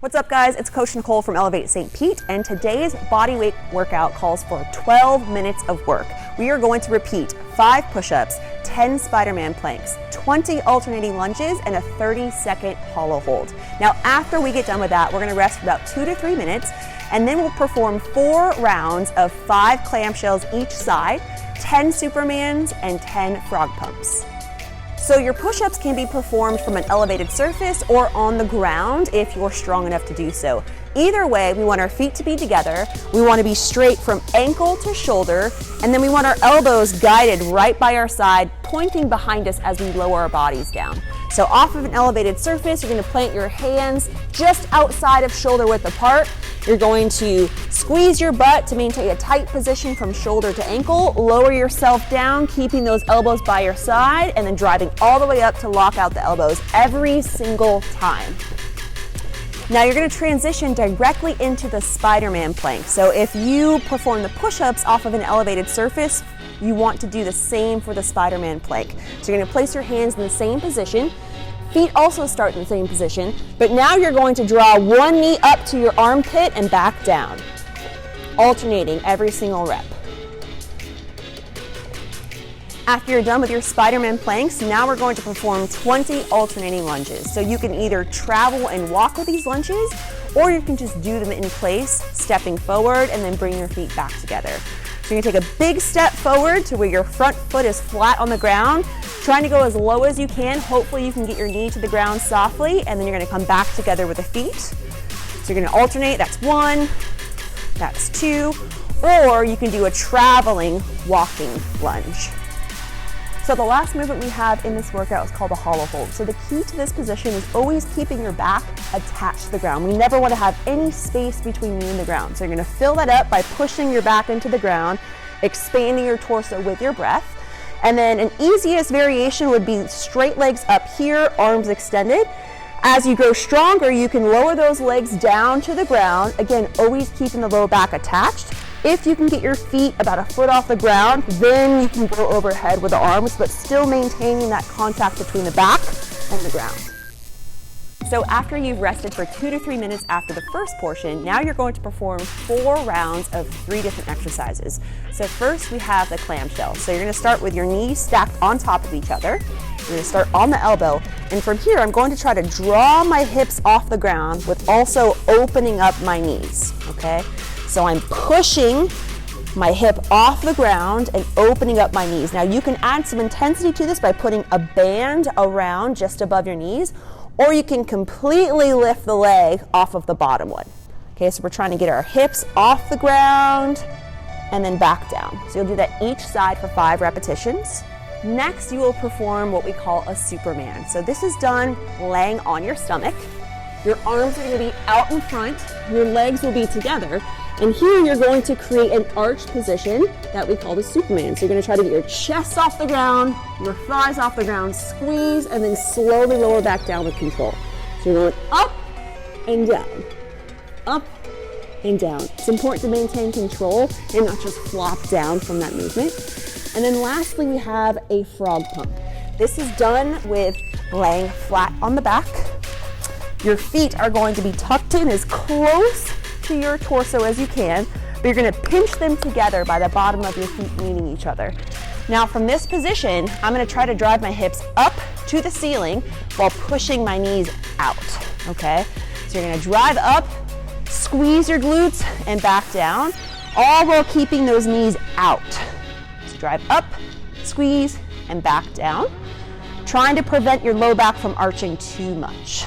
What's up guys, it's Coach Nicole from Elevate St. Pete, and today's body weight workout calls for 12 minutes of work. We are going to repeat 5 push-ups, 10 Spiderman planks, 20 alternating lunges, and a 30-second hollow hold. Now after we get done with that, we're gonna rest for about 2 to 3 minutes, and then we'll perform 4 rounds of 5 clamshells each side, 10 Supermans, and 10 frog pumps. So your push-ups can be performed from an elevated surface or on the ground if you're strong enough to do so. Either way, we want our feet to be together, we want to be straight from ankle to shoulder, and then we want our elbows guided right by our side, pointing behind us as we lower our bodies down. So off of an elevated surface, you're going to plant your hands just outside of shoulder width apart. You're going to squeeze your butt to maintain a tight position from shoulder to ankle, lower yourself down, keeping those elbows by your side, and then driving all the way up to lock out the elbows every single time. Now you're going to transition directly into the Spiderman plank. So if you perform the push-ups off of an elevated surface, you want to do the same for the Spiderman plank. So you're going to place your hands in the same position. Feet also start in the same position, but now you're going to draw one knee up to your armpit and back down, alternating every single rep. After you're done with your Spiderman planks, now we're going to perform 20 alternating lunges. So you can either travel and walk with these lunges, or you can just do them in place, stepping forward and then bring your feet back together. So you're gonna take a big step forward to where your front foot is flat on the ground, trying to go as low as you can. Hopefully you can get your knee to the ground softly, and then you're gonna come back together with the feet. So you're gonna alternate, that's 1, that's 2, or you can do a traveling walking lunge. So the last movement we have in this workout is called a hollow hold. So the key to this position is always keeping your back attached to the ground. We never want to have any space between you and the ground. So you're going to fill that up by pushing your back into the ground, expanding your torso with your breath. And then an easiest variation would be straight legs up here, arms extended. As you grow stronger, you can lower those legs down to the ground. Again, always keeping the low back attached. If you can get your feet about a foot off the ground, then you can go overhead with the arms, but still maintaining that contact between the back and the ground. So after you've rested for 2 to 3 minutes after the first portion, now you're going to perform 4 rounds of 3 different exercises. So first we have the clamshell. So you're going to start with your knees stacked on top of each other. You're going to start on the elbow, and from here I'm going to try to draw my hips off the ground with also opening up my knees, okay? So I'm pushing my hip off the ground and opening up my knees. Now you can add some intensity to this by putting a band around just above your knees, or you can completely lift the leg off of the bottom one. Okay, so we're trying to get our hips off the ground and then back down. So you'll do that each side for 5 repetitions. Next, you will perform what we call a Superman. So this is done laying on your stomach. Your arms are going to be out in front, your legs will be together, and here you're going to create an arched position that we call the Superman. So you're going to try to get your chest off the ground, your thighs off the ground, squeeze, and then slowly lower back down with control. So you're going up and down, up and down. It's important to maintain control and not just flop down from that movement. And then lastly, we have a frog pump. This is done with laying flat on the back. Your feet are going to be tucked in as close to your torso as you can, but you're going to pinch them together by the bottom of your feet meeting each other. Now from this position, I'm going to try to drive my hips up to the ceiling while pushing my knees out, okay? So you're going to drive up, squeeze your glutes, and back down, all while keeping those knees out. So drive up, squeeze, and back down, trying to prevent your low back from arching too much.